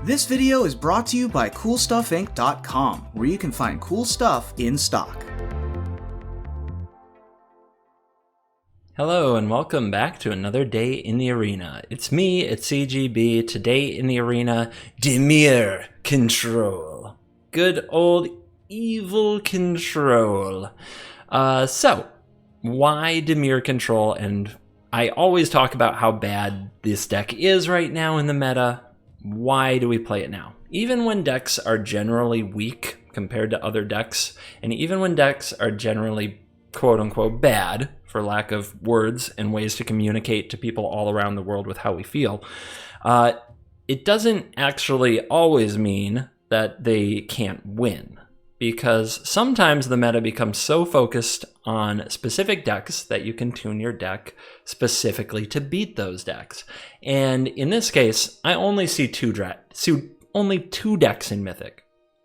This video is brought to you by CoolStuffInc.com, where you can find cool stuff in stock. Hello and welcome back to another day in the arena. It's me, it's CGB. Today in the arena, DIMIR control. Good old evil control. So, why DIMIR control? And I always talk about how bad this deck is right now in the meta. Why do we play it now? Even when decks are generally weak compared to other decks, and even when decks are generally quote-unquote bad, for lack of words and ways to communicate to people all around the world with how we feel, it doesn't actually always mean that they can't win. Because sometimes the meta becomes so focused on specific decks that you can tune your deck specifically to beat those decks. And in this case, I only see two decks in Mythic.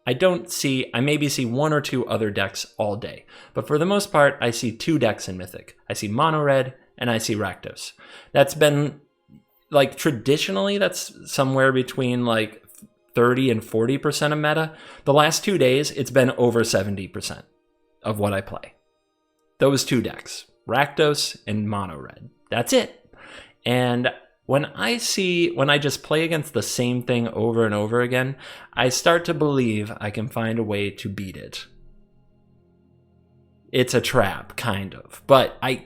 I maybe see one or two other decks all day. But for the most part, I see two decks in Mythic. I see Mono Red and I see Rakdos. That's been, traditionally, that's somewhere between 30 and 40% of meta. The last 2 days, it's been over 70% of what I play. Those two decks, Rakdos and Mono Red. That's it. And when I just play against the same thing over and over again, I start to believe I can find a way to beat it. It's a trap, kind of, but I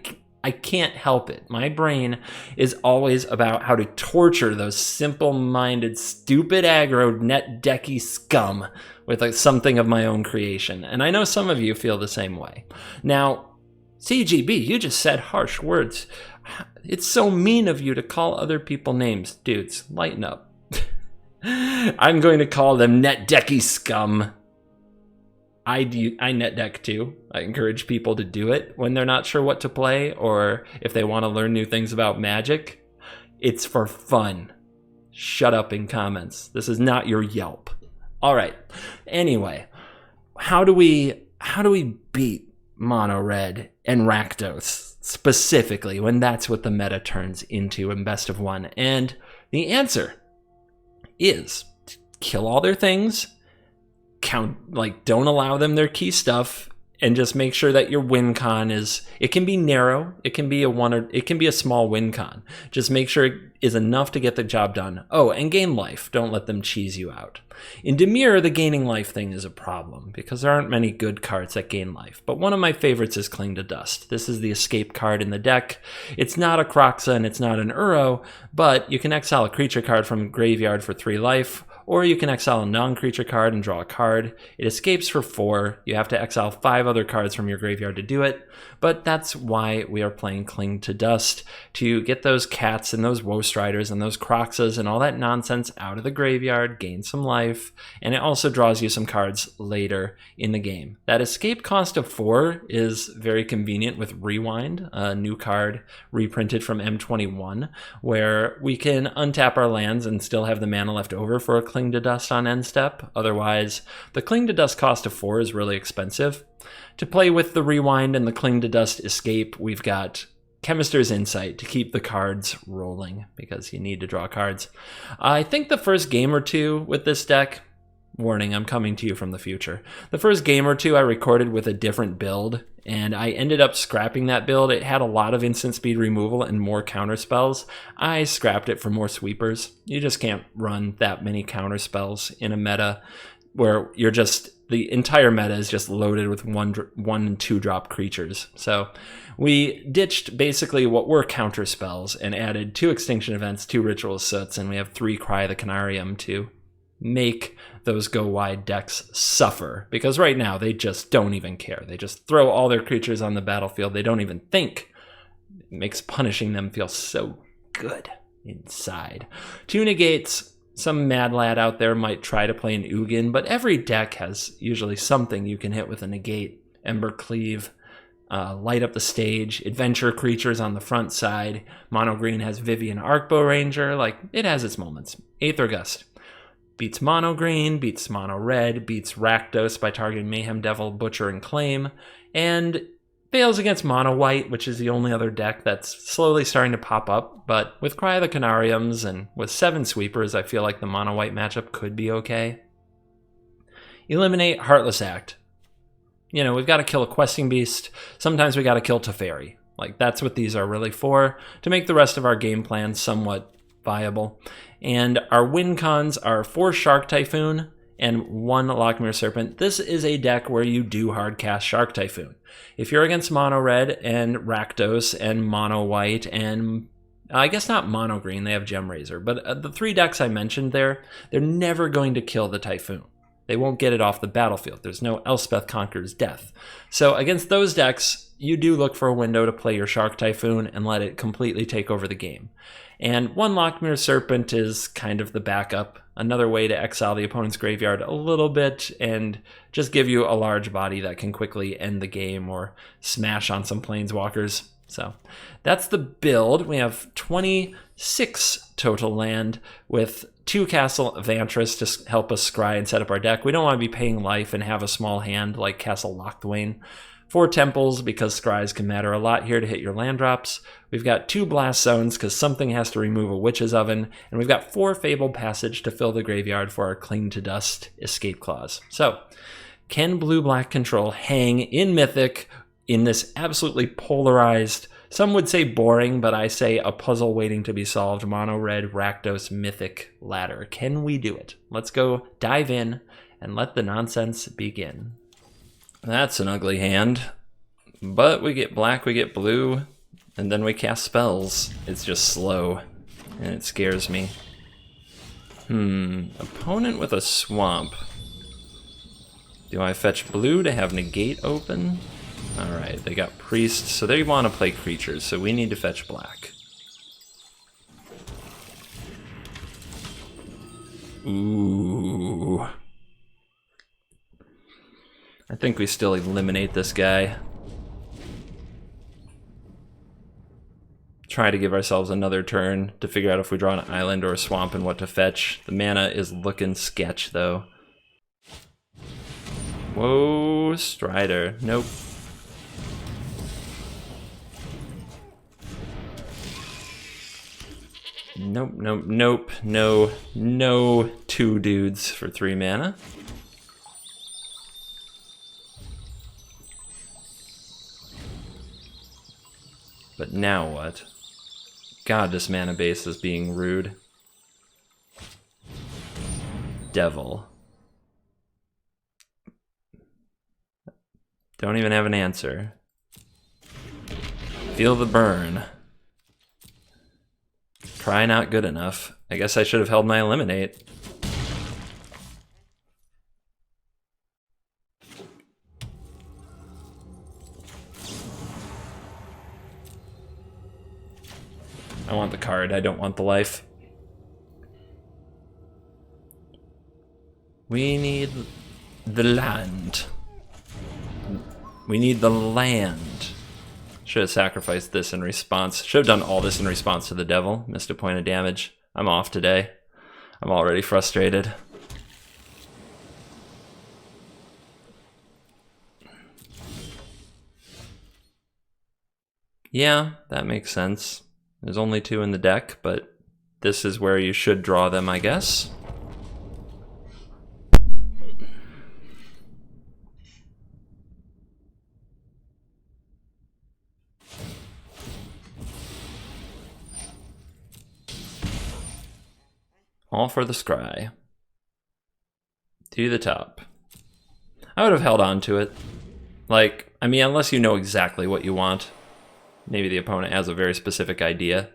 can't help it. My brain is always about how to torture those simple-minded, stupid aggro net decky scum with something of my own creation. And I know some of you feel the same way. Now, CGB, you just said harsh words. It's so mean of you to call other people names. Dudes, lighten up. I'm going to call them net decky scum. I net deck too. I encourage people to do it when they're not sure what to play or if they want to learn new things about Magic. It's for fun. Shut up in comments. This is not your Yelp. All right. Anyway, how do we beat Mono Red and Rakdos specifically when that's what the meta turns into in best of one? And the answer is kill all their things. Don't allow them their key stuff, and just make sure that your win con it can be narrow, it can be a small win con. Just make sure it is enough to get the job done. Oh, and gain life. Don't let them cheese you out. In DIMIR, the gaining life thing is a problem because there aren't many good cards that gain life. But one of my favorites is Cling to Dust. This is the escape card in the deck. It's not a Kroxa and it's not an Uro, but you can exile a creature card from graveyard for 3 life, or you can exile a non-creature card and draw a card. It escapes for 4. You have to exile 5 other cards from your graveyard to do it, but that's why we are playing Cling to Dust, to get those cats and those Woe Striders and those Kroxas and all that nonsense out of the graveyard, gain some life, and it also draws you some cards later in the game. That escape cost of 4 is very convenient with Rewind, a new card reprinted from M21, where we can untap our lands and still have the mana left over for a Cling to Dust on end step. Otherwise, the Cling to Dust cost of 4 is really expensive. To play with the Rewind and the Cling to Dust escape, we've got Chemist's Insight to keep the cards rolling because you need to draw cards. I think the first game or two with this deck, warning, I'm coming to you from the future. The first game or two I recorded with a different build, and I ended up scrapping that build. It had a lot of instant speed removal and more counter spells. I scrapped it for more sweepers. You just can't run that many counter spells in a meta where the entire meta is just loaded with 1 and 2 drop creatures. So we ditched basically what were counter spells and added 2 Extinction Events, 2 Ritual Soots, and we have 3 Cry the Canarium to make those go wide decks suffer, because right now they just don't even care. They just throw all their creatures on the battlefield. They don't even think. It makes punishing them feel so good inside. 2 negates. Some mad lad out there might try to play an Ugin, but every deck has usually something you can hit with a negate. Ember Cleave, light up the stage, adventure creatures on the front side. Mono Green has Vivian Arcbow Ranger. It has its moments. Aether Gust beats Mono Green, beats Mono Red, beats Rakdos by targeting Mayhem Devil, Butcher, and Claim. And Fails against mono white, which is the only other deck that's slowly starting to pop up. But with Cry of the Canariums and with 7 sweepers, I feel like the mono white matchup could be okay. Eliminate Heartless Act. You know, we've got to kill a questing beast. Sometimes we got to kill Teferi. Like, that's what these are really for, to make the rest of our game plan somewhat viable. And our win cons are 4 Shark Typhoon and 1 Lochmere Serpent. This is a deck where you do hard cast Shark Typhoon. If you're against mono red and Rakdos and mono white and I guess not mono green, they have Gem Razor, but the 3 decks I mentioned there, they're never going to kill the Typhoon. They won't get it off the battlefield. There's no Elspeth Conqueror's Death. So against those decks, you do look for a window to play your Shark Typhoon and let it completely take over the game. And 1 Lochmere Serpent is kind of the backup, another way to exile the opponent's graveyard a little bit and just give you a large body that can quickly end the game or smash on some planeswalkers. So that's the build. We have 26 total land with 2 Castle Vantress to help us scry and set up our deck. We don't want to be paying life and have a small hand like Castle Locthwain. 4 Temples because scries can matter a lot here to hit your land drops. We've got 2 Blast Zones because something has to remove a Witch's Oven. And we've got 4 Fabled Passage to fill the graveyard for our Cling to Dust escape clause. So, can blue-black control hang in Mythic in this absolutely polarized, some would say boring, but I say a puzzle waiting to be solved, mono-red Rakdos Mythic ladder? Can we do it? Let's go dive in and let the nonsense begin. That's an ugly hand, but we get black, we get blue, and then we cast spells. It's just slow, and it scares me. Opponent with a swamp. Do I fetch blue to have negate open? Alright, they got priest, so they want to play creatures, so we need to fetch black. Ooh. I think we still eliminate this guy. Try to give ourselves another turn to figure out if we draw an island or a swamp and what to fetch. The mana is looking sketch, though. Whoa, Strider. Nope. Nope, nope, nope. No 2 dudes for 3 mana. But now what? God, this mana base is being rude. Devil. Don't even have an answer. Feel the burn. Try not good enough. I guess I should have held my eliminate. I want the card, I don't want the life. We need the land. We need the land. Should have sacrificed this in response. Should have done all this in response to the devil. Missed a point of damage. I'm off today. I'm already frustrated. Yeah, that makes sense. There's only 2 in the deck, but this is where you should draw them, I guess. All for the scry. To the top. I would have held on to it. Like, I mean, unless you know exactly what you want. Maybe the opponent has a very specific idea.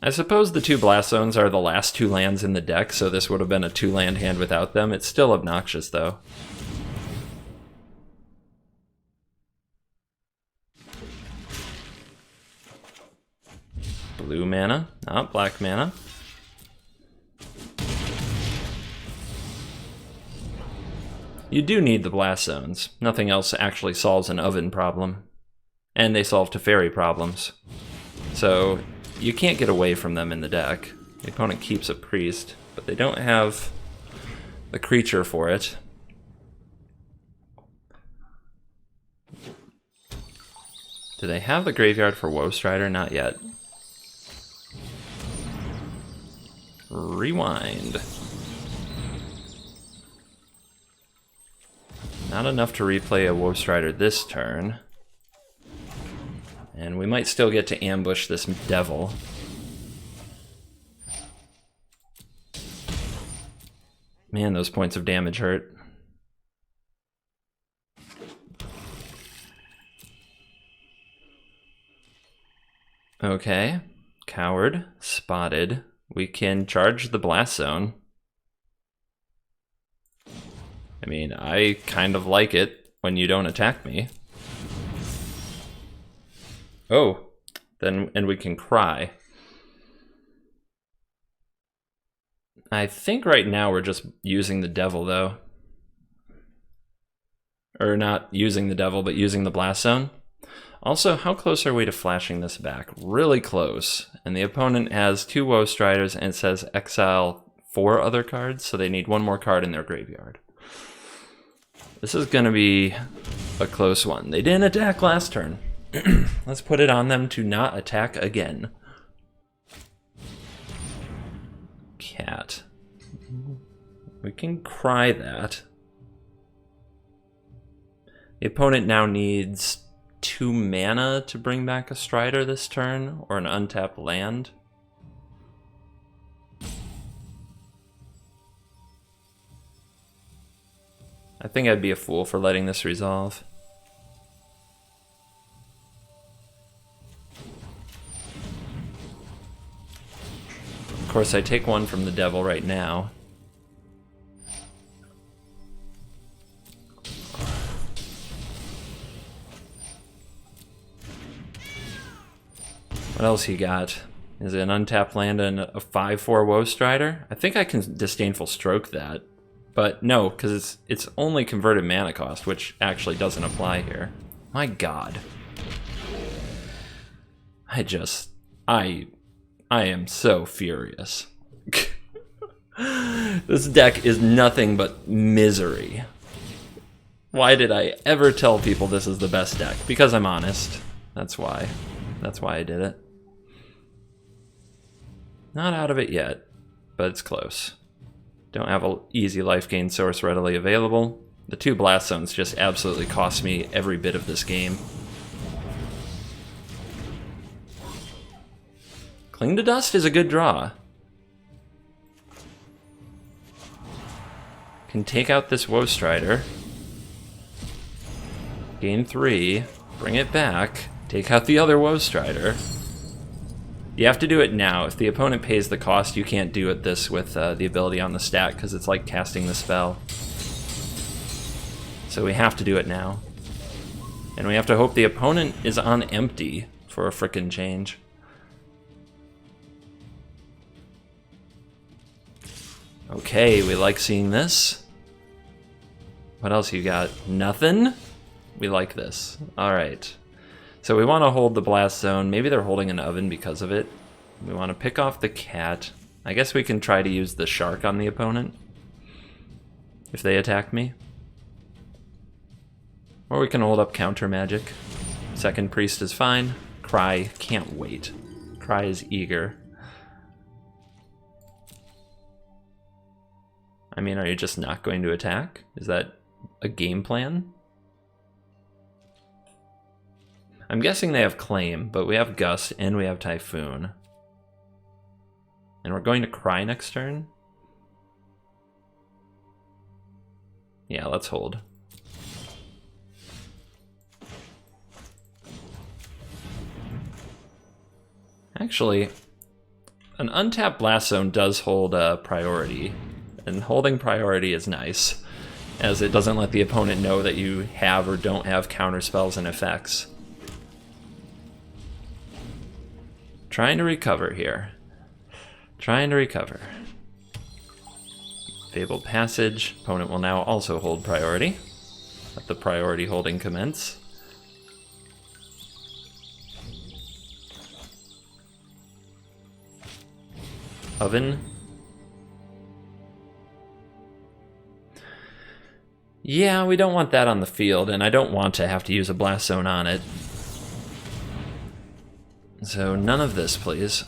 I suppose the 2 Blast Zones are the last 2 lands in the deck, so this would have been a 2-land hand without them. It's still obnoxious, though. Blue mana, not black mana. You do need the Blast Zones. Nothing else actually solves an oven problem. And they solve Teferi problems. So you can't get away from them in the deck. The opponent keeps a priest, but they don't have the creature for it. Do they have the graveyard for Woe Strider? Not yet. Rewind. Not enough to replay a Woe Strider this turn. And we might still get to ambush this devil. Man, those points of damage hurt. Okay, coward, spotted. We can charge the blast zone. I mean, I kind of like it when you don't attack me. Oh, then, and we can cry. I think right now we're just using the devil though. Or not using the devil, but using the blast zone. Also, how close are we to flashing this back? Really close. And the opponent has 2 Woe Striders and it says exile 4 other cards, so they need 1 more card in their graveyard. This is going to be a close one. They didn't attack last turn. Let's put it on them to not attack again. Cat. We can cry that. The opponent now needs 2 mana to bring back a Strider this turn, or an untapped land. I think I'd be a fool for letting this resolve. Of course, I take 1 from the devil right now. What else he got? Is it an untapped land and a 5/4 Woe Strider? I think I can Disdainful Stroke that. But no, because it's only converted mana cost, which actually doesn't apply here. My god. I am so furious. This deck is nothing but misery. Why did I ever tell people this is the best deck? Because I'm honest. That's why. That's why I did it. Not out of it yet, but it's close. Don't have an easy life gain source readily available. The 2 blast zones just absolutely cost me every bit of this game. Cling to Dust is a good draw. Can take out this Woe Strider. Gain 3, bring it back, take out the other Woe Strider. You have to do it now. If the opponent pays the cost, you can't do it this with the ability on the stack, because it's like casting the spell. So we have to do it now. And we have to hope the opponent is on empty for a frickin' change. Okay, we like seeing this. What else you got? Nothing? We like this. Alright. So we want to hold the blast zone. Maybe they're holding an oven because of it. We want to pick off the cat. I guess we can try to use the shark on the opponent if they attack me. Or we can hold up counter magic. Second priest is fine. Cry, can't wait. Cry is eager. I mean, are you just not going to attack? Is that a game plan? I'm guessing they have Claim, but we have Gust and we have Typhoon. And we're going to Cry next turn? Yeah, let's hold. Actually, an untapped Blast Zone does hold priority, and holding priority is nice, as it doesn't let the opponent know that you have or don't have counter spells and effects. Trying to recover here. Trying to recover. Fabled Passage. Opponent will now also hold priority. Let the priority holding commence. Oven. Yeah, we don't want that on the field, and I don't want to have to use a Blast Zone on it. So none of this, please.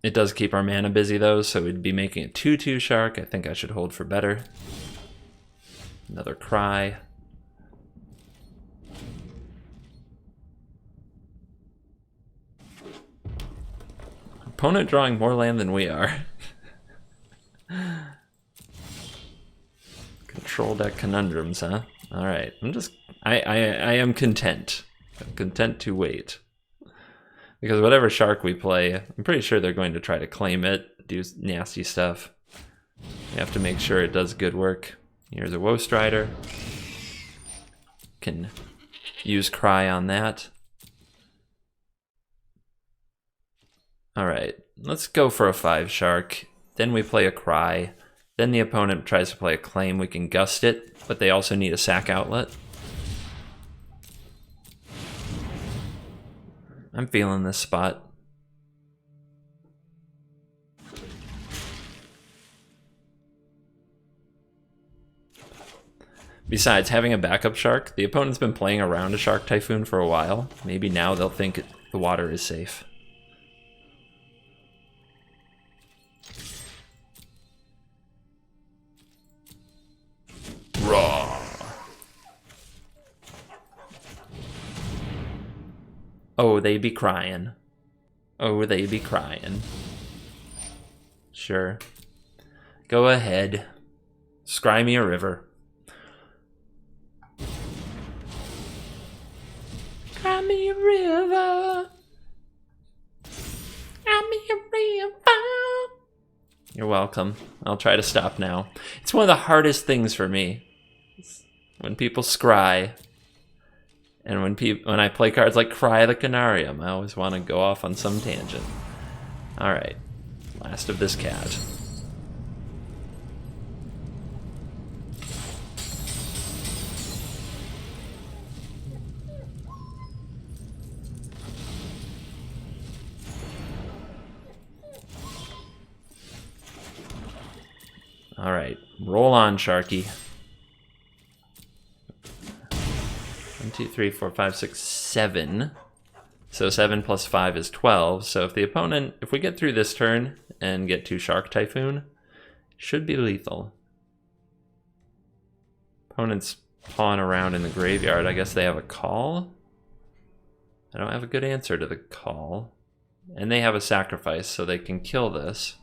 It does keep our mana busy, though, so we'd be making a 2/2 Shark. I think I should hold for better. Another Cry. Opponent drawing more land than we are. Control deck conundrums, huh? All right, I am content. I'm content to wait. Because whatever Shark we play, I'm pretty sure they're going to try to claim it, do nasty stuff. You have to make sure it does good work. Here's a Woe Strider. Can use Cry on that. Alright, let's go for a 5 Shark. Then we play a Cry. Then the opponent tries to play a Claim. We can Gust it, but they also need a sack outlet. I'm feeling this spot. Besides, having a backup Shark, the opponent's been playing around a Shark Typhoon for a while. Maybe now they'll think the water is safe. Raw. Oh, they be crying. Oh, they be crying. Sure. Go ahead. Scry me a river. Cry me a river. Cry me a river. You're welcome. I'll try to stop now. It's one of the hardest things for me. When people scry. And when I play cards like Cry the Canarium, I always want to go off on some tangent. Alright. Last of this cat. Alright. Roll on, Sharky. 1, 2, 3, 4, 5, 6, 7. So 7 plus 5 is 12. So if we get through this turn and get 2 Shark Typhoon, it should be lethal. Opponent's pawing around in the graveyard. I guess they have a call? I don't have a good answer to the call. And they have a sacrifice, so they can kill this.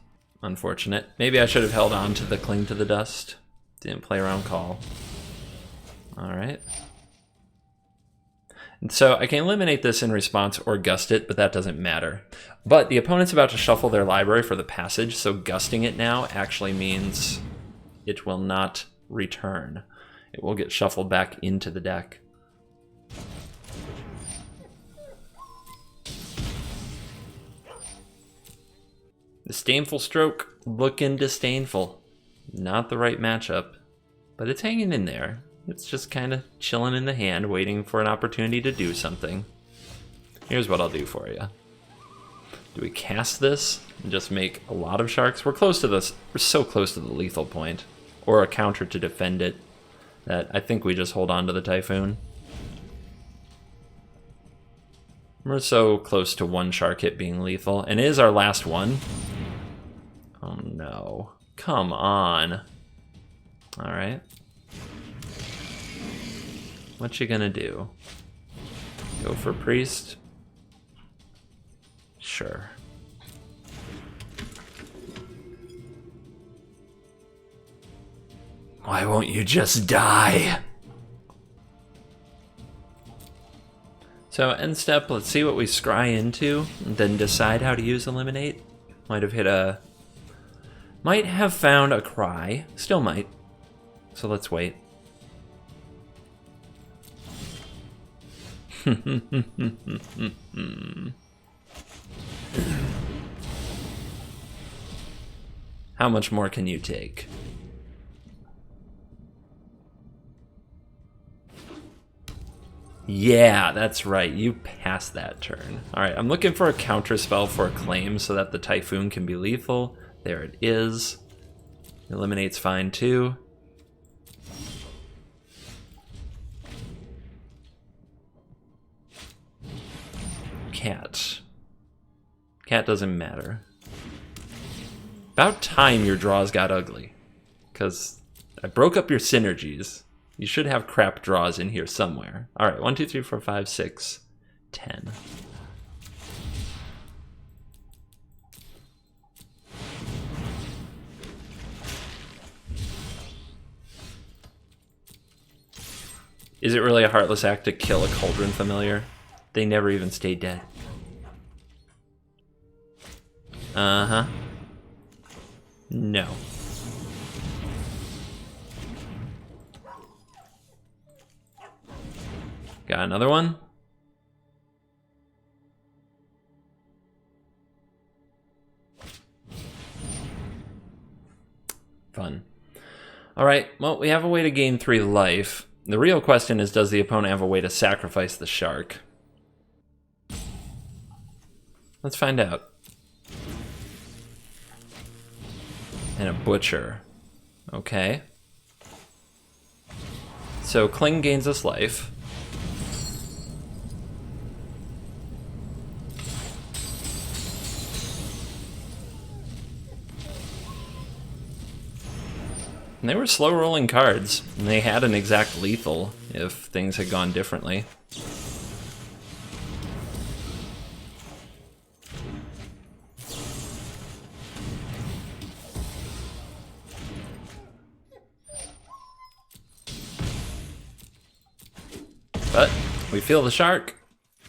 Unfortunate. Maybe I should have held on to the Cling to the Dust. Didn't play around call. Alright. And so I can eliminate this in response or gust it, but that doesn't matter. But the opponent's about to shuffle their library for the passage, so gusting it now actually means it will not return. It will get shuffled back into the deck. Disdainful Stroke, looking disdainful. Not the right matchup, but it's hanging in there. It's just kind of chilling in the hand, waiting for an opportunity to do something. Here's what I'll do for you. Do we cast this and just make a lot of Sharks? We're close to this. We're so close to the lethal point. Or a counter to defend it that I think we just hold on to the Typhoon. We're so close to 1 Shark hit being lethal. And it is our last one. Oh no. Come on. Alright. What you gonna do? Go for Priest? Sure. Why won't you just die? So end step, let's see what we scry into, and then decide how to use Eliminate. Might have found a Cry. Still might. So let's wait. How much more can you take? Yeah, that's right. You passed that turn. Alright, I'm looking for a counter spell for a claim so that the Typhoon can be lethal. There it is. Eliminate's fine too. Cat. Cat doesn't matter. About time your draws got ugly. Because I broke up your synergies. You should have crap draws in here somewhere. Alright, 1, 2, 3, 4, 5, 6, 10. Is it really a heartless act to kill a Cauldron Familiar? They never even stay dead. Uh-huh. No. Got another one? Fun. Alright, well, we have a way to gain 3 life. The real question is, does the opponent have a way to sacrifice the shark? Let's find out. And a butcher. Okay. So Cling gains us life. And they were slow rolling cards, and they had an exact lethal if things had gone differently. But we feel the shark,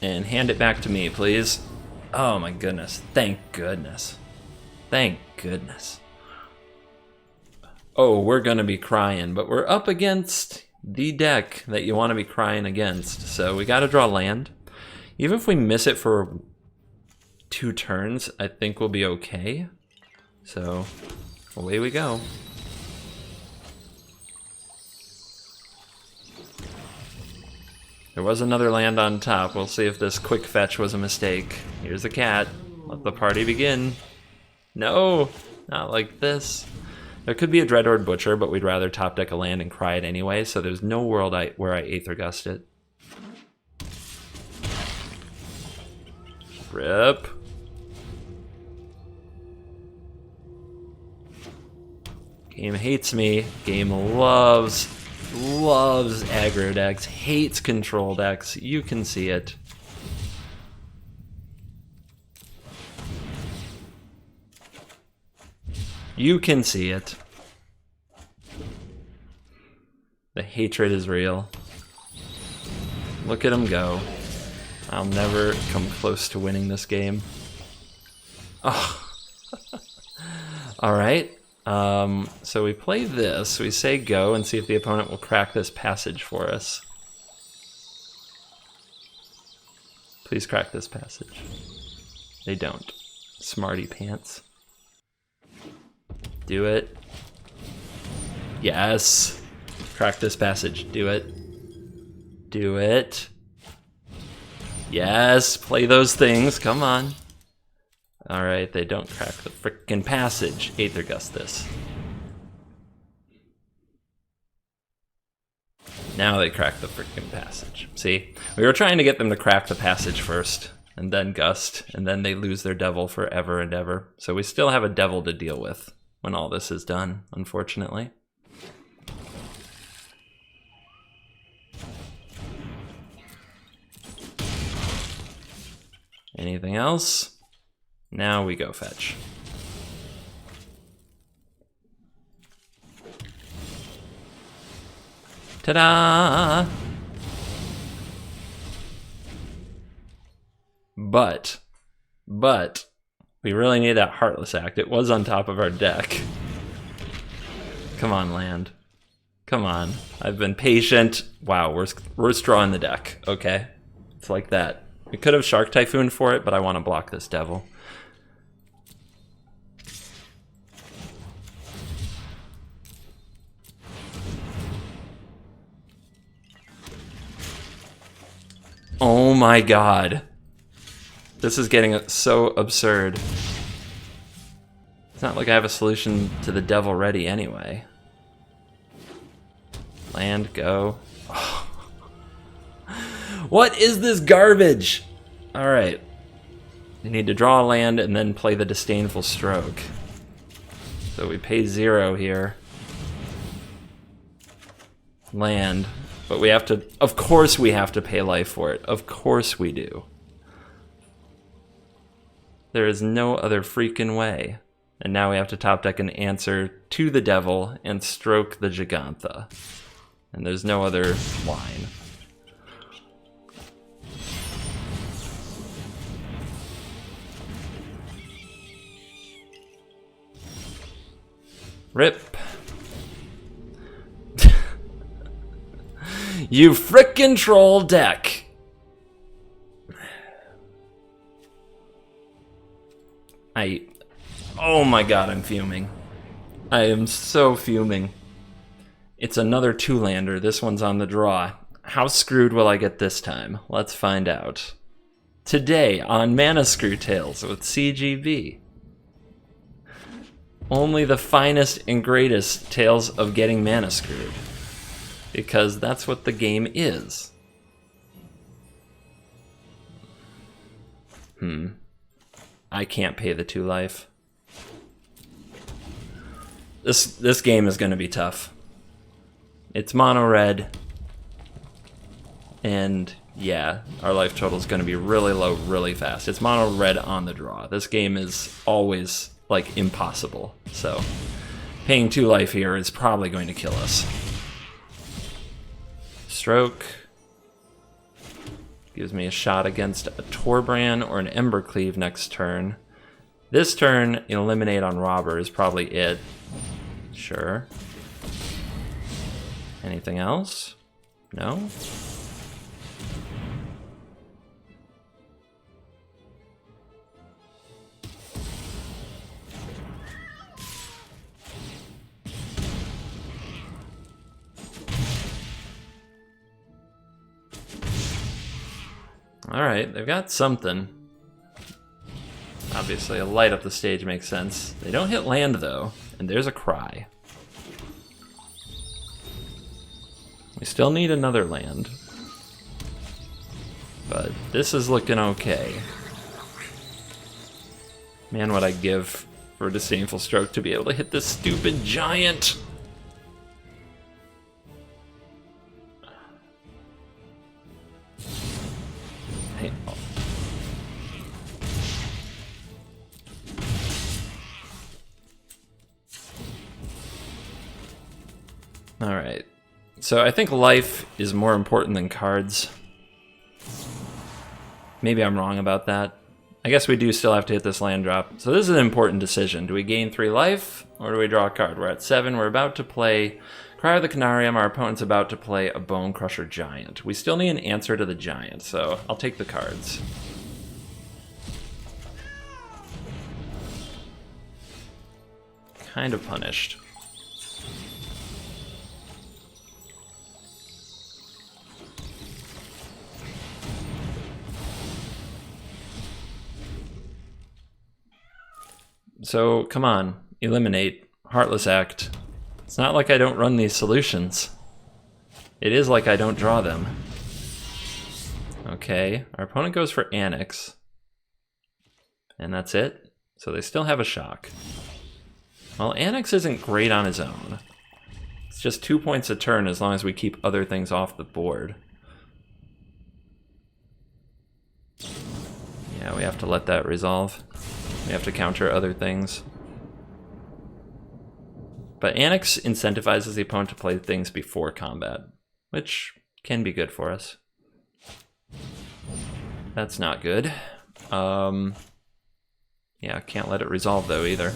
and hand it back to me, please. Oh my goodness, thank goodness. Thank goodness. Oh, we're gonna be crying, but we're up against the deck that you want to be crying against. So we gotta draw land. Even if we miss it for 2 turns, I think we'll be okay. So away we go. There was another land on top. We'll see if this quick fetch was a mistake. Here's the cat. Let the party begin. No, not like this. There could be a Dreadhorde Butcher, but we'd rather top deck a land and cry it anyway, so there's no world where I Aether Gust it. Rip. Game hates me. Game loves aggro decks, hates control decks. You can see it. You can see it. The hatred is real. Look at him go. I'll never come close to winning this game. Oh. Alright. So we play this. We say go and see if the opponent will crack this passage for us. Please crack this passage. They don't. Smarty pants. Do it. Yes. Crack this passage. Do it. Do it. Yes. Play those things. Come on. Alright, they don't crack the frickin' passage. Aether Gust this. Now they crack the frickin' passage. See? We were trying to get them to crack the passage first, and then Gust, and then they lose their devil forever and ever. So we still have a devil to deal with when all this is done, unfortunately. Anything else? Now we go fetch. Ta-da! But we really need that Heartless Act. It was on top of our deck. Come on, land. Come on. I've been patient. Wow, we're drawing the deck. Okay. It's like that. We could have Shark Typhoon for it, but I want to block this devil. Oh my god. This is getting so absurd. It's not like I have a solution to the devil ready anyway. Land, go. What is this garbage? Alright. We need to draw a land and then play the Disdainful Stroke. So we pay 0 here. Land. But we have to... Of course we have to pay life for it. Of course we do. There is no other freaking way. And now we have to top deck an answer to the devil and stroke the Gigantha. And there's no other line. Rip. You frickin' troll deck. Oh my god, I'm fuming. I am so fuming. It's another 2-lander. This one's on the draw. How screwed will I get this time? Let's find out. Today on Mana Screw Tales with CGB. Only the finest and greatest tales of getting mana screwed. Because that's what the game is. I can't pay the 2 life. This game is going to be tough. It's mono red. And yeah, our life total is going to be really low really fast. It's mono red on the draw. This game is always like impossible. So paying 2 life here is probably going to kill us. Stroke. Gives me a shot against a Torbran or an Embercleave next turn. This turn, eliminate on Robber is probably it. Sure. Anything else? No? Alright, they've got something. Obviously, a light up the stage makes sense. They don't hit land, though, and there's a cry. We still need another land. But this is looking okay. Man, what I'd give for a Disdainful Stroke to be able to hit this stupid giant! Hey, oh. Alright. So I think life is more important than cards. Maybe I'm wrong about that. I guess we do still have to hit this land drop. So this is an important decision. Do we gain 3 life, or do we draw a card? We're at 7. We're about to play Cry of the Canarium. Our opponent's about to play a Bone Crusher Giant. We still need an answer to the Giant, so I'll take the cards. Kind of punished. So, come on, eliminate, Heartless Act. It's not like I don't run these solutions. It is like I don't draw them. Okay, our opponent goes for Annex. And that's it. So they still have a shock. Well, Annex isn't great on his own. It's just 2 points a turn as long as we keep other things off the board. Yeah, we have to let that resolve. We have to counter other things. But Annex incentivizes the opponent to play things before combat, which can be good for us. That's not good. Yeah, can't let it resolve though either.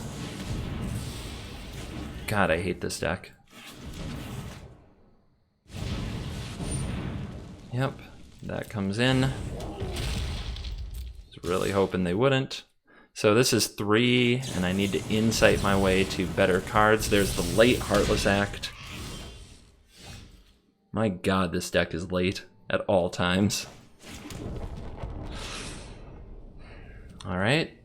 God, I hate this deck. Yep, that comes in. Was really hoping they wouldn't. So this is 3, and I need to insight my way to better cards. There's the late Heartless Act. My god, this deck is late at all times. Alright.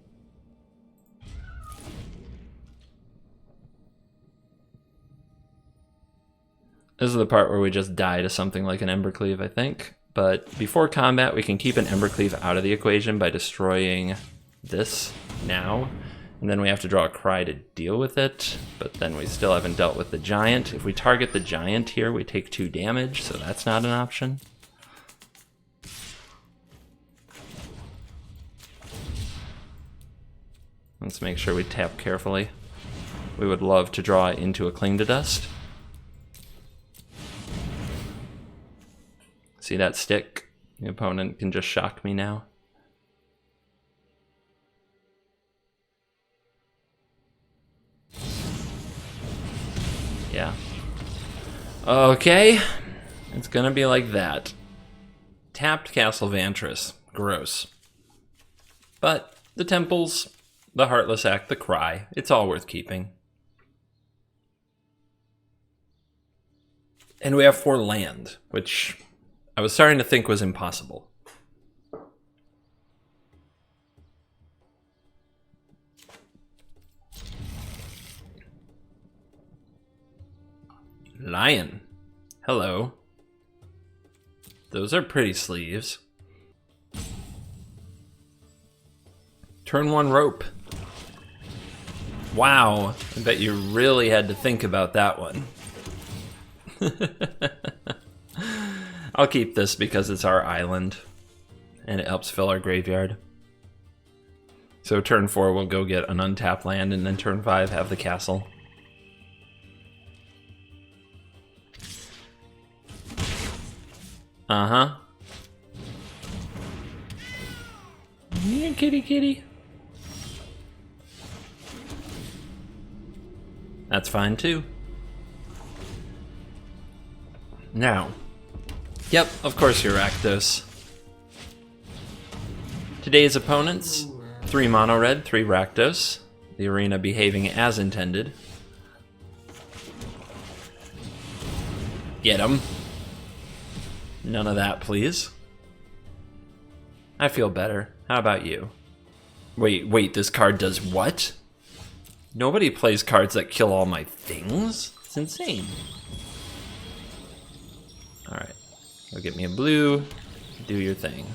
This is the part where we just die to something like an Embercleave, I think. But before combat, we can keep an Embercleave out of the equation by destroying this now. And then we have to draw a Cry to deal with it. But then we still haven't dealt with the Giant. If we target the Giant here, we take 2 damage, so that's not an option. Let's make sure we tap carefully. We would love to draw into a Cling to Dust. See that stick? The opponent can just shock me now. Yeah. Okay. It's gonna be like that. Tapped Castle Vantress. Gross. But the temples, the Heartless Act, the Cry, it's all worth keeping. And we have 4 land, which I was starting to think was impossible. Lion. Hello. Those are pretty sleeves. Turn 1 rope. Wow, I bet you really had to think about that one. I'll keep this because it's our island and it helps fill our graveyard. So turn 4 we'll go get an untapped land, and then turn 5 have the castle. Uh-huh. Yeah, kitty kitty. That's fine too. Now, yep, of course you're Rakdos. Today's opponents, 3 mono red, 3 Rakdos. The arena behaving as intended. Get him. None of that, please. I feel better. How about you? Wait, this card does what? Nobody plays cards that kill all my things? It's insane. Alright, go get me a blue, do your thing.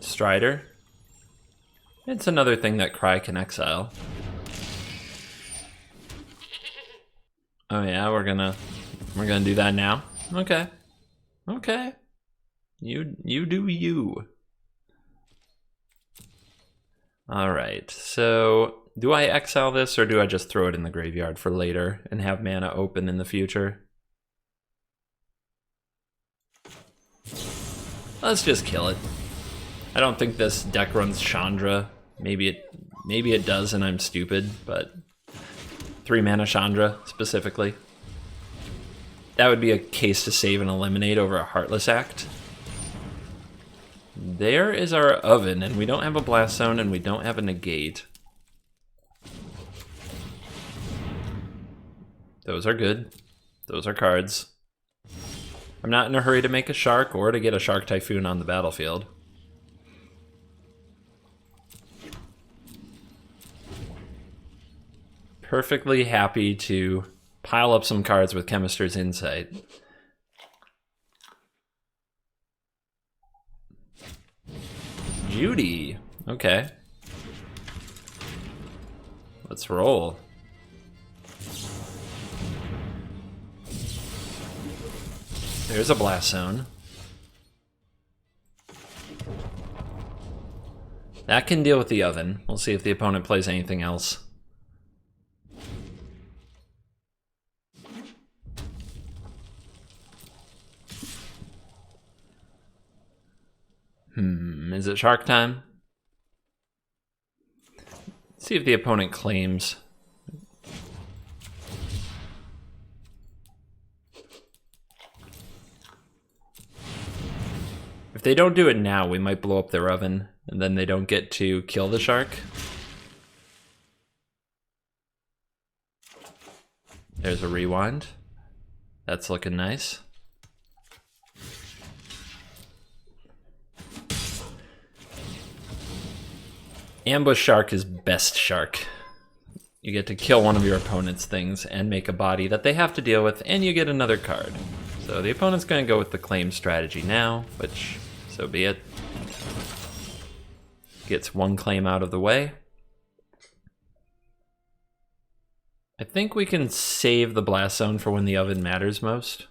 Strider. It's another thing that Cry can exile. Oh yeah, we're gonna do that now? Okay. Okay. You do you. Alright, so do I exile this, or do I just throw it in the graveyard for later and have mana open in the future? Let's just kill it. I don't think this deck runs Chandra. Maybe it does and I'm stupid, but 3 mana Chandra specifically. That would be a case to save and eliminate over a Heartless Act. There is our oven, and we don't have a Blast Zone and we don't have a negate. Those are good. Those are cards. I'm not in a hurry to make a shark or to get a Shark Typhoon on the battlefield. Perfectly happy to pile up some cards with Chemister's Insight. Judy. Okay. Let's roll. There's a Blast Zone. That can deal with the oven. We'll see if the opponent plays anything else. Is it shark time? Let's see if the opponent claims. If they don't do it now, we might blow up their oven, and then they don't get to kill the shark. There's a rewind. That's looking nice. Ambush Shark is best shark. you get to kill one of your opponent's things and make a body that they have to deal with, and you get another card. So the opponent's going to go with the claim strategy now, which, so be it. Gets one claim out of the way. I think we can save the blast zone for when the oven matters most.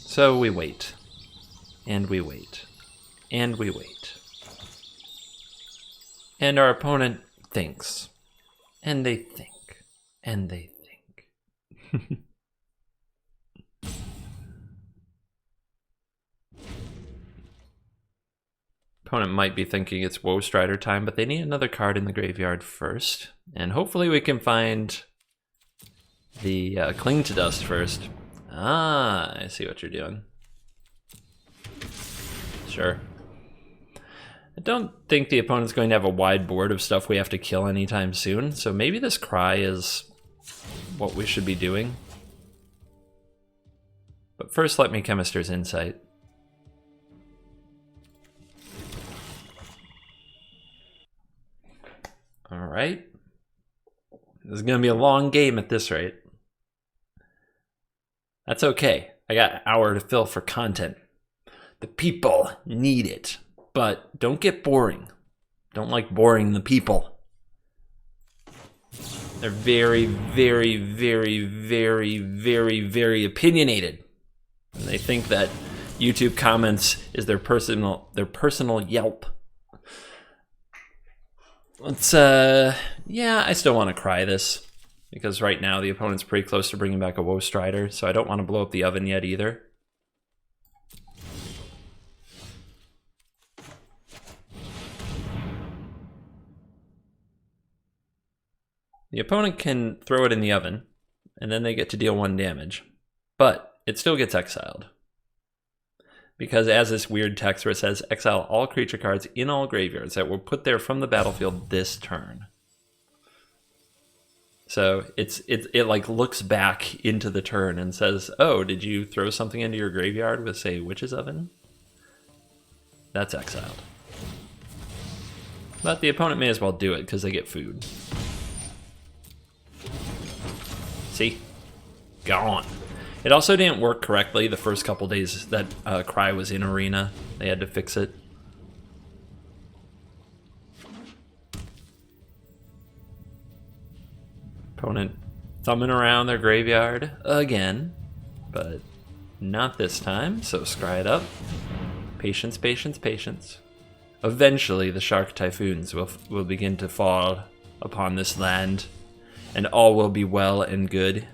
So we wait, and we wait, and we wait. And our opponent thinks, and they think, and they think. Opponent might be thinking it's Woe Strider time, but they need another card in the graveyard first. And hopefully we can find the Cling to Dust first. Ah, I see what you're doing. Sure. I don't think the opponent's going to have a wide board of stuff we have to kill anytime soon, so maybe this Cry is what we should be doing. But first, let me Chemister's Insight. Alright. This is going to be a long game at this rate. That's okay. I got an hour to fill for content. The people need it. But don't get boring. Don't like boring the people. They're very, very, very, very, very, very opinionated. And they think that YouTube comments is their personal Yelp. Let's, yeah, I still want to cry this. Because right now the opponent's pretty close to bringing back a Woe Strider, so I don't want to blow up the oven yet either. The opponent can throw it in the oven, and then they get to deal 1 damage. But it still gets exiled. Because as this weird text where it says, exile all creature cards in all graveyards that were put there from the battlefield this turn. So it like looks back into the turn and says, oh, did you throw something into your graveyard with, say, Witch's Oven? That's exiled. But the opponent may as well do it because they get food. See? Gone. It also didn't work correctly the first couple days that Cry was in Arena. They had to fix it. Opponent thumbing around their graveyard again, but not this time, so scry it up. Patience, patience, patience. Eventually the Shark Typhoons will begin to fall upon this land, and all will be well and good.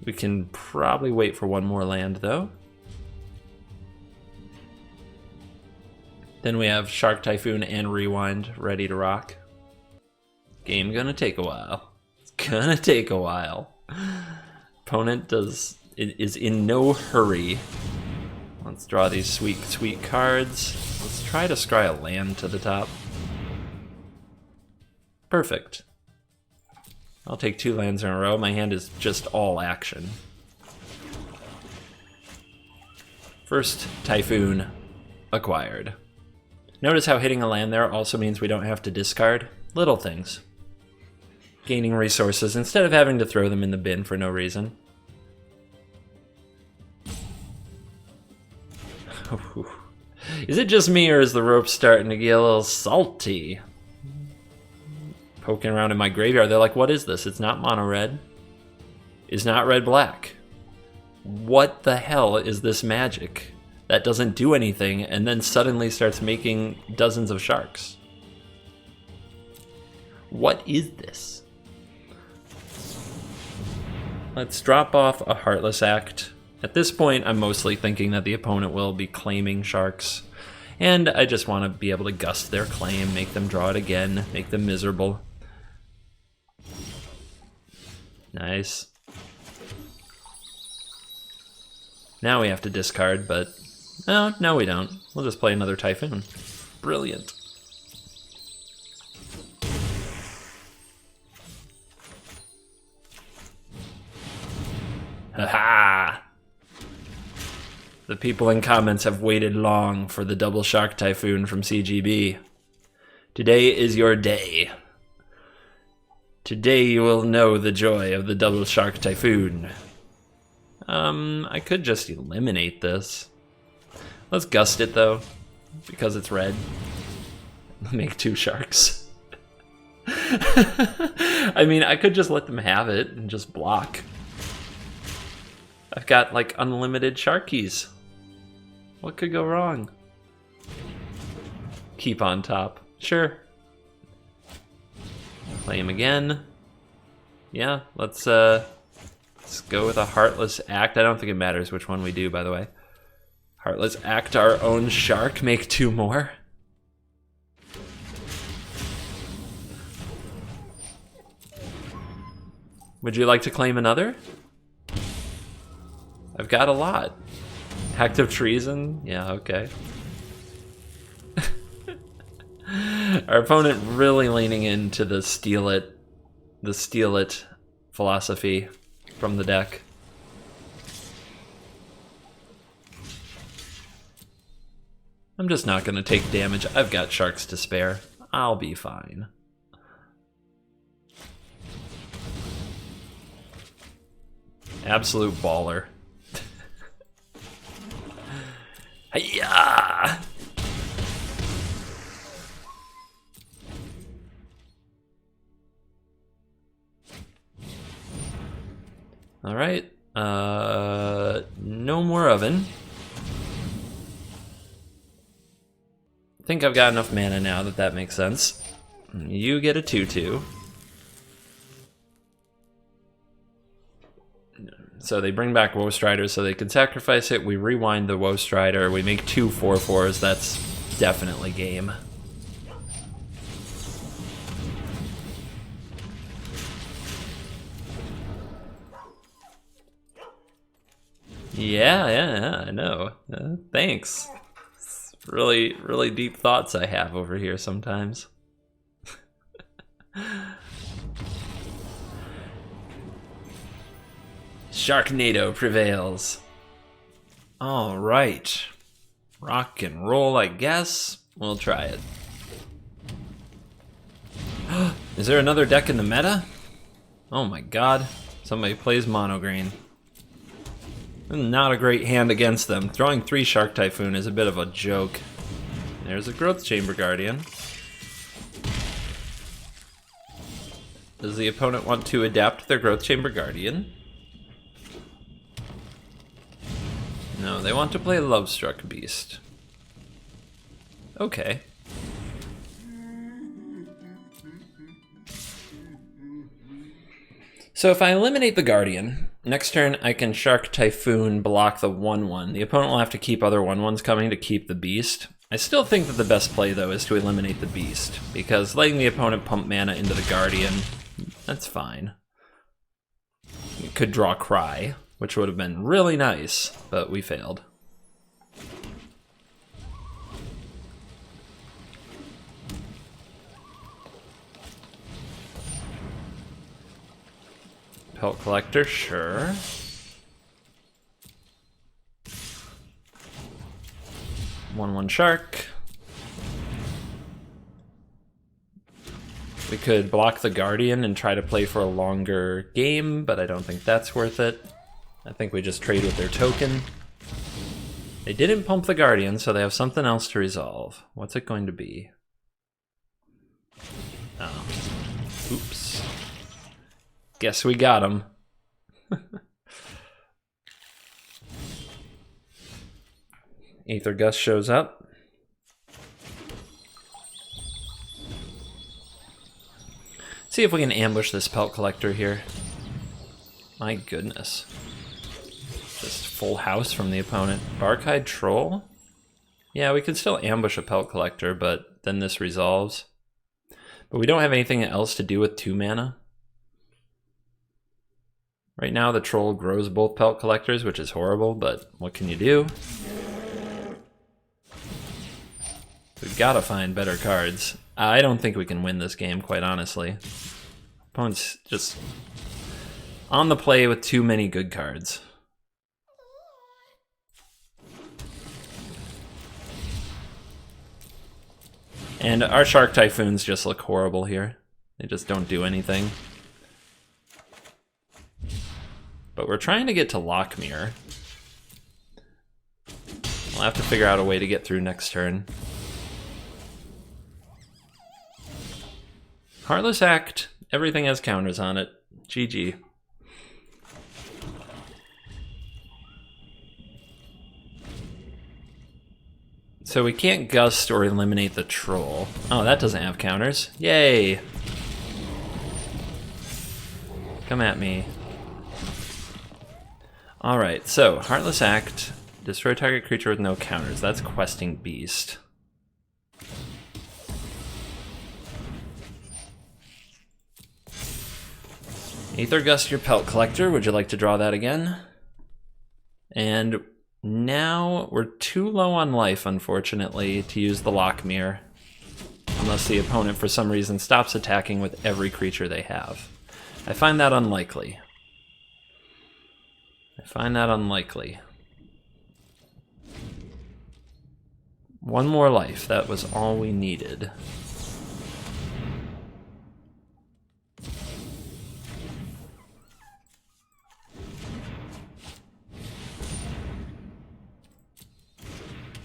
We can probably wait for 1 more land, though. Then we have Shark Typhoon and Rewind ready to rock. Game gonna take a while. Gonna take a while. Opponent is in no hurry. Let's draw these sweet, sweet cards. Let's try to scry a land to the top. Perfect. I'll take 2 lands in a row. My hand is just all action. First Typhoon acquired. Notice how hitting a land there also means we don't have to discard. Little things. Gaining resources instead of having to throw them in the bin for no reason. Is it just me or is the rope starting to get a little salty? Poking around in my graveyard, they're like, what is this? It's not mono red. It's not red black. What the hell is this magic that doesn't do anything and then suddenly starts making dozens of sharks? What is this? Let's drop off a Heartless Act. At this point, I'm mostly thinking that the opponent will be claiming sharks, and I just want to be able to gust their claim, make them draw it again, make them miserable. Nice. Now we have to discard, but no, we don't. We'll just play another Typhoon. Brilliant. Haha! The people in comments have waited long for the double Shark Typhoon from CGB. Today is your day. Today you will know the joy of the double Shark Typhoon. I could just eliminate this. Let's gust it though, because it's red. Make 2 sharks. I mean, I could just let them have it and just block. I've got like unlimited sharkies. What could go wrong? Keep on top. Sure. Play him again. Yeah, let's go with a Heartless Act. I don't think it matters which one we do, by the way. Heartless Act our own shark, make 2 more. Would you like to claim another? I've got a lot. Act of treason? Yeah, okay. Our opponent really leaning into the steal it philosophy from the deck. I'm just not going to take damage. I've got sharks to spare. I'll be fine. Absolute baller. Hiya! All right. No more oven. I think I've got enough mana now that makes sense. You get a 2/2. So they bring back Woe Strider so they can sacrifice it. We rewind the Woe Strider. We make 2 4/4s. That's definitely game. Yeah, I know. Thanks. It's really deep thoughts I have over here sometimes. Sharknado prevails. All right. Rock and roll, I guess. We'll try it. Is there another deck in the meta? Oh my god. Somebody plays mono green. Not a great hand against them. Throwing 3 Shark Typhoon is a bit of a joke. There's a Growth Chamber Guardian. Does the opponent want to adapt their Growth Chamber Guardian? No, they want to play Lovestruck Beast. Okay. So if I eliminate the Guardian, next turn I can Shark Typhoon block the 1/1. The opponent will have to keep other 1/1s coming to keep the Beast. I still think that the best play though is to eliminate the Beast, because letting the opponent pump mana into the Guardian, that's fine. It could draw Cry, which would have been really nice, but we failed. Pelt Collector, sure. One shark. We could block the Guardian and try to play for a longer game, but I don't think that's worth it. I think we just trade with their token. They didn't pump the Guardian, so they have something else to resolve. What's it going to be? Oh. Oops. Guess we got him. Aether Gust shows up. See if we can ambush this Pelt Collector here. My goodness. Just full house from the opponent. Barkhide Troll? Yeah, we could still ambush a Pelt Collector, but then this resolves. But we don't have anything else to do with 2 mana. Right now the Troll grows both Pelt Collectors, which is horrible, but what can you do? We've got to find better cards. I don't think we can win this game, quite honestly. Opponent's just on the play with too many good cards. And our Shark Typhoons just look horrible here. They just don't do anything. But we're trying to get to Lockmere. We'll have to figure out a way to get through next turn. Heartless Act. Everything has counters on it. GG. So we can't gust or eliminate the troll. Oh, that doesn't have counters. Yay! Come at me. Alright, so Heartless Act. Destroy target creature with no counters. That's Questing Beast. Aether Gust your Pelt Collector. Would you like to draw that again? And now we're too low on life, unfortunately, to use the Lockmere. Unless the opponent, for some reason, stops attacking with every creature they have. I find that unlikely. One more life. That was all we needed.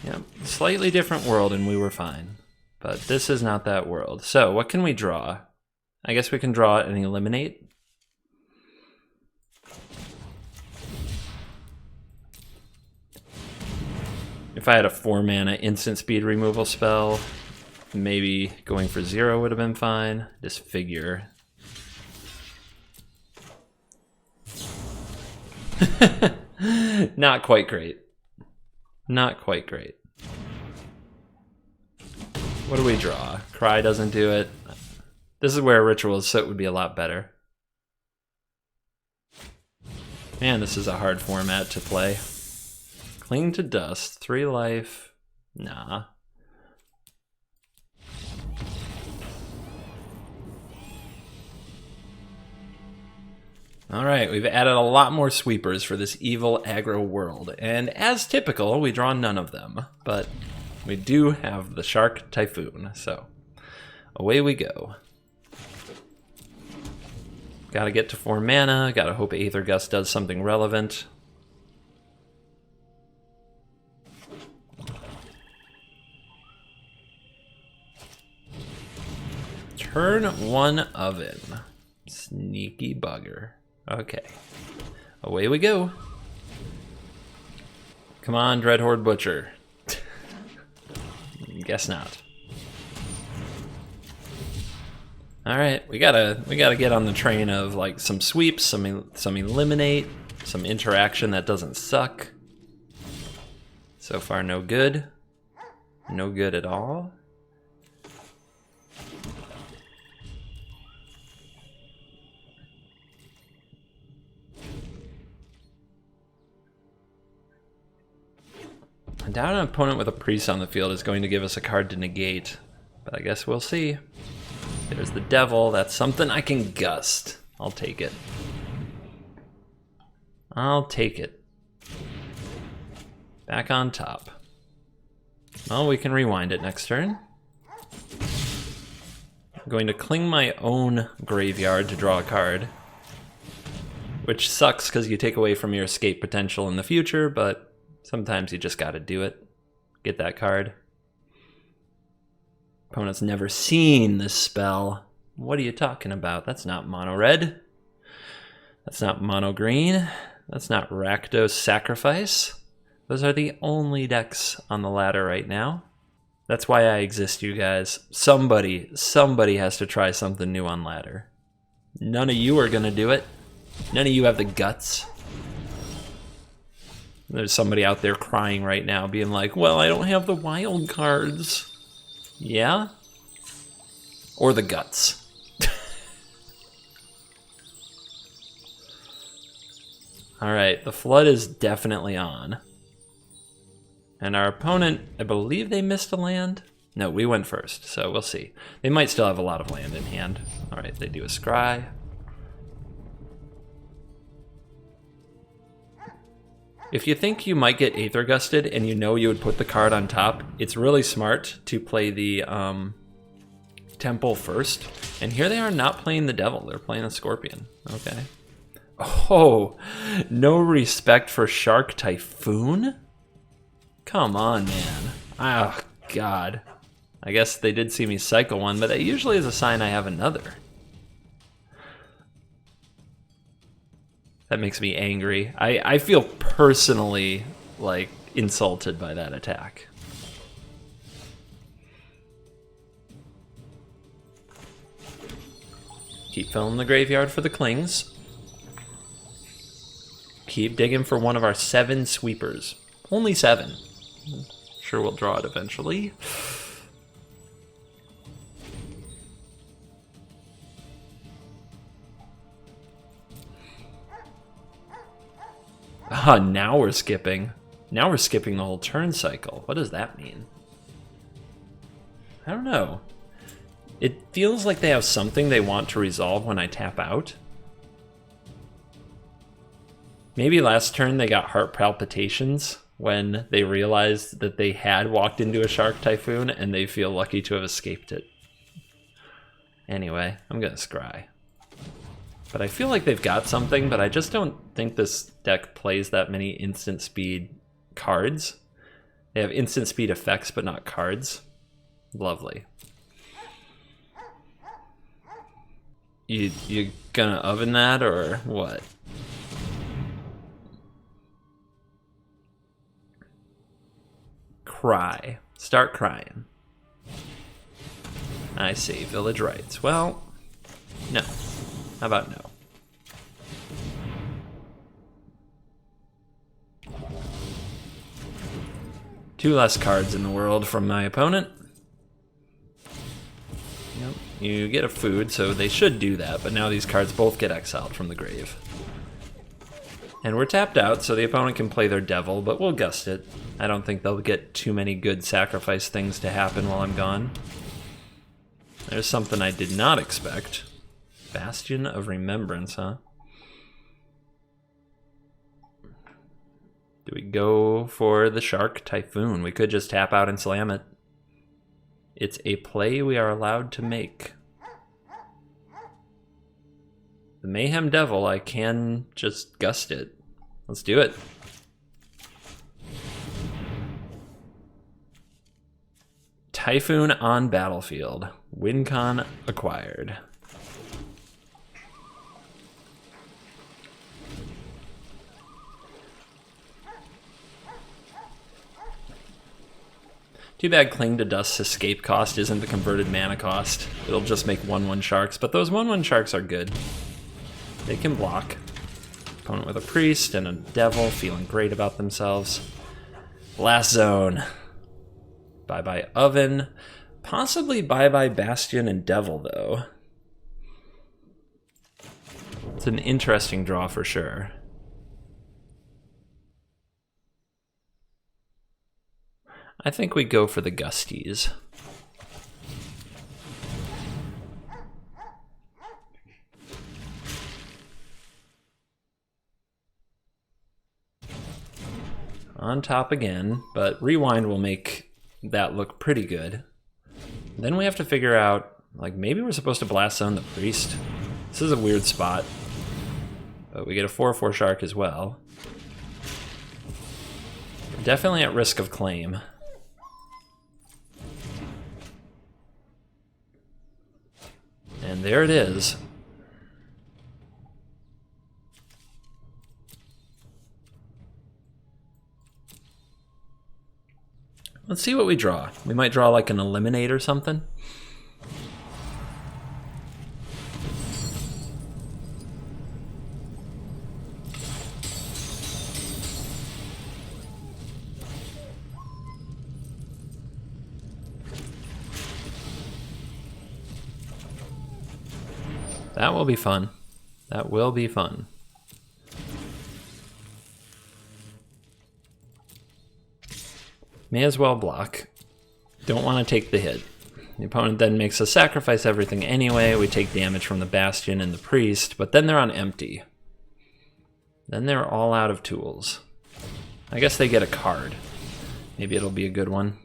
Yep, slightly different world and we were fine. But this is not that world. So, what can we draw? I guess we can draw and eliminate. If I had a 4-mana instant speed removal spell, maybe going for 0 would have been fine. Disfigure. Not quite great. Not quite great. What do we draw? Cry doesn't do it. This is where Ritual of Soot would be a lot better. Man, this is a hard format to play. Cling to Dust, 3 life. Nah. Alright, we've added a lot more sweepers for this evil aggro world, and as typical, we draw none of them, but we do have the Shark Typhoon, so away we go. Gotta get to 4 mana, gotta hope Aether Gust does something relevant. Turn 1 Oven. Sneaky bugger. Okay. Away we go. Come on, Dreadhorde Butcher. Guess not. Alright, we gotta get on the train of like some sweeps, some eliminate, some interaction that doesn't suck. So far no good. No good at all. I doubt an opponent with a priest on the field is going to give us a card to negate, but I guess we'll see. There's the Devil. That's something I can gust. I'll take it. I'll take it. Back on top. Well, we can rewind it next turn. I'm going to cling my own graveyard to draw a card, which sucks because you take away from your escape potential in the future, but sometimes you just gotta do it. Get that card. Opponent's never seen this spell. What are you talking about? That's not mono red. That's not mono green. That's not Rakdos Sacrifice. Those are the only decks on the ladder right now. That's why I exist, you guys. Somebody has to try something new on ladder. None of you are gonna do it. None of you have the guts. There's somebody out there crying right now, being like, well, I don't have the wild cards. Yeah? Or the guts. Alright, the flood is definitely on. And our opponent, I believe they missed a land? No, we went first, so we'll see. They might still have a lot of land in hand. Alright, they do a scry. If you think you might get Aether Gusted and you know you would put the card on top, it's really smart to play the Temple first. And here they are not playing the Devil. They're playing a Scorpion. Okay. Oh, no respect for Shark Typhoon? Come on, man. Oh, God. I guess they did see me cycle one, but that usually is a sign I have another. That makes me angry. I feel personally, like, insulted by that attack. Keep filling the graveyard for the Klings. Keep digging for one of our 7 sweepers. Only 7. Sure we'll draw it eventually. Ah, now we're skipping. Now we're skipping the whole turn cycle. What does that mean? I don't know. It feels like they have something they want to resolve when I tap out. Maybe last turn they got heart palpitations when they realized that they had walked into a Shark Typhoon and they feel lucky to have escaped it. Anyway, I'm gonna scry. But I feel like they've got something, but I just don't think this deck plays that many instant speed cards. They have instant speed effects, but not cards. Lovely. You gonna oven that or what? Cry. Start crying. I see. Village rights. Well, no. How about no? Two less cards in the world from my opponent. Yep. You get a food, so they should do that, but now these cards both get exiled from the grave. And we're tapped out, so the opponent can play their Devil, but we'll gust it. I don't think they'll get too many good sacrifice things to happen while I'm gone. There's something I did not expect. Bastion of Remembrance, huh? Do we go for the Shark Typhoon? We could just tap out and slam it. It's a play we are allowed to make. The Mayhem Devil, I can just gust it. Let's do it. Typhoon on battlefield. Win con acquired. Too bad Cling to Dust's escape cost isn't the converted mana cost. It'll just make 1/1 sharks, but those 1/1 sharks are good. They can block. Opponent with a priest and a devil feeling great about themselves. Blast Zone. Bye-bye Oven. Possibly bye-bye Bastion and Devil, though. It's an interesting draw for sure. I think we go for the Gusties. On top again, but Rewind will make that look pretty good. Then we have to figure out, like, maybe we're supposed to Blast Zone the Priest. This is a weird spot. But we get a 4/4 Shark as well. Definitely at risk of claim. And there it is. Let's see what we draw. We might draw like an Eliminate or something. That will be fun. That will be fun. May as well block. Don't want to take the hit. The opponent then makes us sacrifice everything anyway. We take damage from the Bastion and the Priest, but then they're on empty. Then they're all out of tools. I guess they get a card. Maybe it'll be a good one.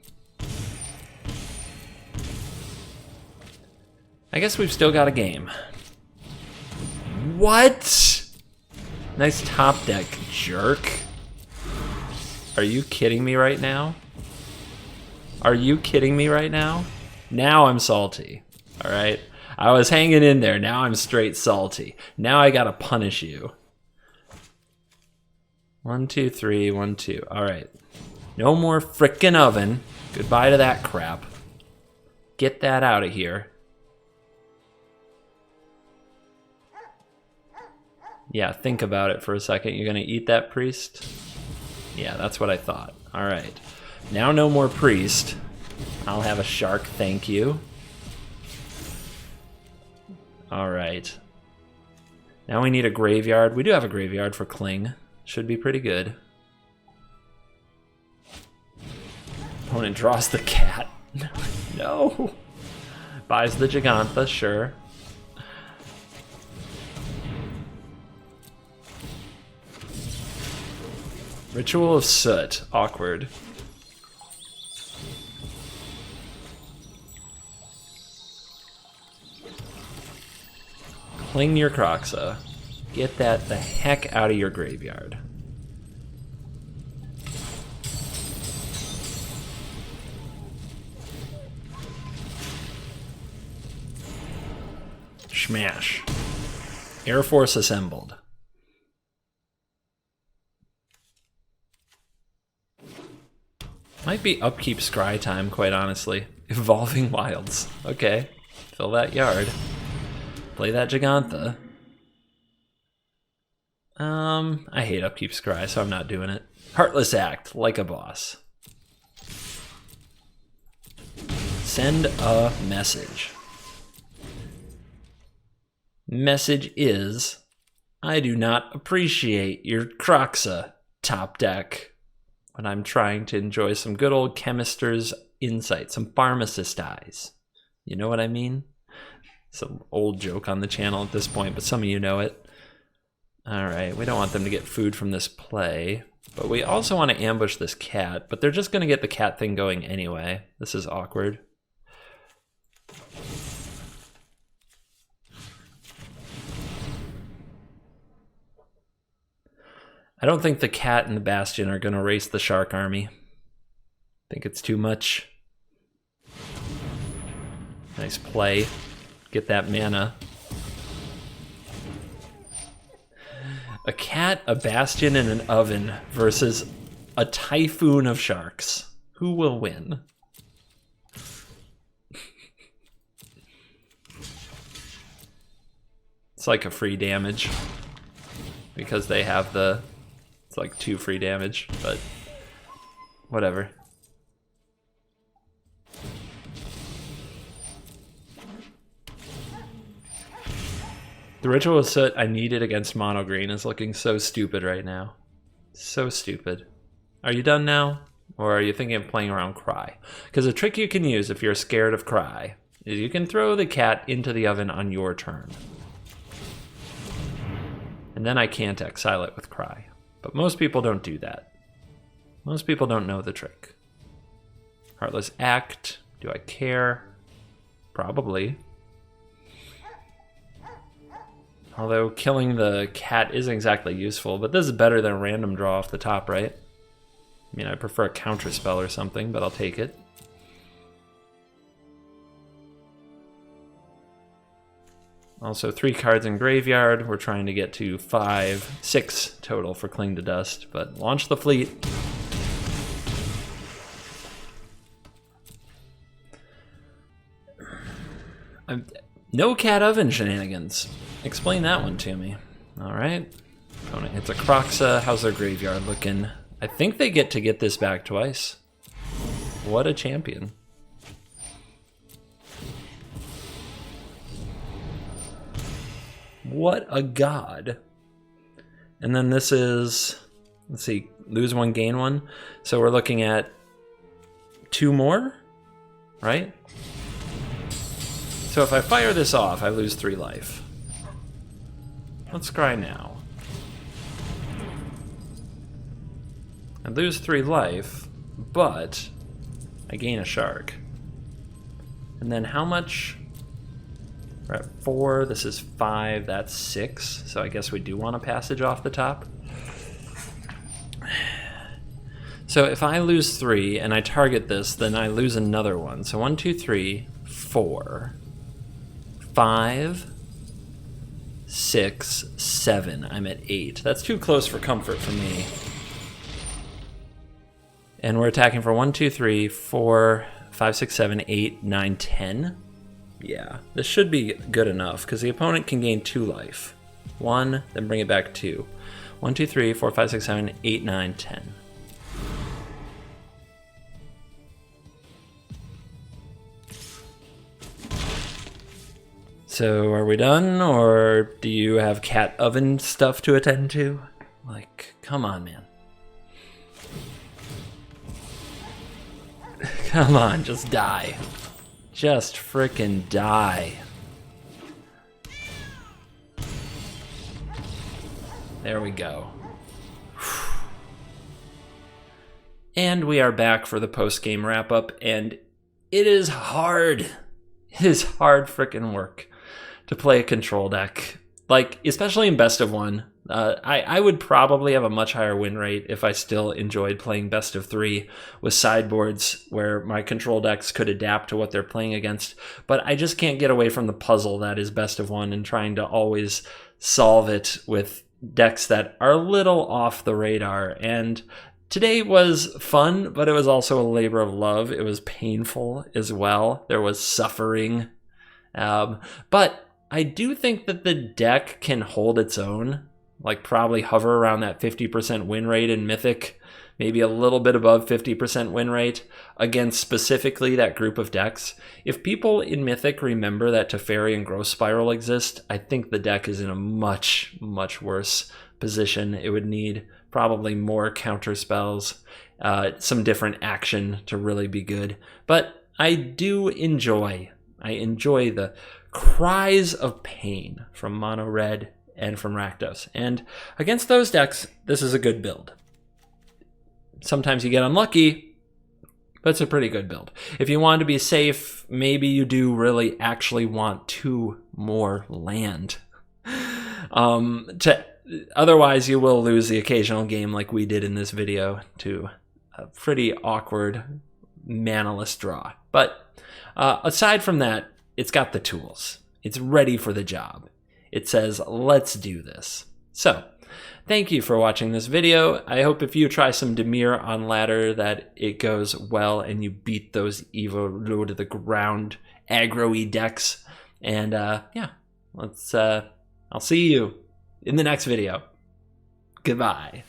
I guess we've still got a game. What? Nice top deck, jerk. Are you kidding me right now? Are you kidding me right now? Now I'm salty, all right? I was hanging in there, now I'm straight salty. Now I gotta punish you. 1, 2, 3, 1, 2, all right. No more frickin' oven. Goodbye to that crap. Get that out of here. Yeah, think about it for a second. You're gonna eat that priest? Yeah, that's what I thought. All right. Now no more priest. I'll have a shark, thank you. All right. Now we need a graveyard. We do have a graveyard for Kling. Should be pretty good. Opponent draws the cat. No. Buys the Gigantha, sure. Ritual of Soot, awkward. Cling your Croxa. Get that the heck out of your graveyard. Smash. Air Force assembled. Might be upkeep scry time, quite honestly. Evolving Wilds. Okay. Fill that yard. Play that Gigantha. I hate upkeep scry, so I'm not doing it. Heartless Act, like a boss. Send a message. Message is, I do not appreciate your Croxa top deck when I'm trying to enjoy some good old chemister's insight, some pharmacist eyes. You know what I mean? Some old joke on the channel at this point, but some of you know it. All right, we don't want them to get food from this play, but we also want to ambush this cat, but they're just going to get the cat thing going anyway. This is awkward. I don't think the cat and the Bastion are going to race the Shark army. I think it's too much. Nice play. Get that mana. A cat, a Bastion, and an oven versus a typhoon of sharks. Who will win? It's like a free damage. Because they have the... It's like 2 free damage, but whatever. The Ritual of Soot I needed against Mono Green is looking so stupid right now. So stupid. Are you done now? Or are you thinking of playing around Cry? Because a trick you can use if you're scared of Cry is you can throw the cat into the oven on your turn. And then I can't exile it with Cry. But most people don't do that. Most people don't know the trick. Heartless Act. Do I care? Probably. Although killing the cat isn't exactly useful, but this is better than a random draw off the top, right? I mean, I prefer a counter spell or something, but I'll take it. Also, 3 cards in graveyard. We're trying to get to 6 total for Cling to Dust, but launch the fleet. No cat oven shenanigans. Explain that one to me. All right. Opponent hits a Croxa. How's their graveyard looking? I think they get to get this back twice. What a champion. What a god. And then this is, let's see, lose 1, gain 1. So we're looking at 2 more, right? So if I fire this off, I lose 3 life. Let's scry now. I lose 3 life, but I gain a shark. And then how much We're at 4, this is 5, that's 6. So I guess we do want a passage off the top. So if I lose 3 and I target this, then I lose another one. So 1, 2, 3, 4, 5, 6, 7. I'm at 8. That's too close for comfort for me. And we're attacking for 1, 2, 3, 4, 5, 6, 7, 8, 9, 10. Yeah, this should be good enough because the opponent can gain 2 life. 1, then bring it back 2. 1, 2, 3, 4, 5, 6, 7, 8, 9, 10. So are we done, or do you have cat oven stuff to attend to? Like, come on, man. Come on, just die. Just frickin' die. There we go. And we are back for the post-game wrap-up, and it is hard. It is hard frickin' work to play a control deck. Like, especially in best of 1. I would probably have a much higher win rate if I still enjoyed playing best of 3 with sideboards where my control decks could adapt to what they're playing against. But I just can't get away from the puzzle that is best of 1 and trying to always solve it with decks that are a little off the radar. And today was fun, but it was also a labor of love. It was painful as well. There was suffering. But I do think that the deck can hold its own, like probably hover around that 50% win rate in Mythic, maybe a little bit above 50% win rate against specifically that group of decks. If people in Mythic remember that Teferi and Growth Spiral exist, I think the deck is in a much, much worse position. It would need probably more counter spells, some different action to really be good. But I enjoy the cries of pain from Mono Red and from Rakdos. And against those decks, this is a good build. Sometimes you get unlucky, but it's a pretty good build. If you want to be safe, maybe you do really actually want 2 more land. Otherwise, you will lose the occasional game like we did in this video to a pretty awkward manaless draw. But aside from that, it's got the tools. It's ready for the job. It says, let's do this. So, thank you for watching this video. I hope if you try some DIMIR on ladder that it goes well and you beat those Evo low to the ground aggro-y decks. And yeah, I'll see you in the next video. Goodbye.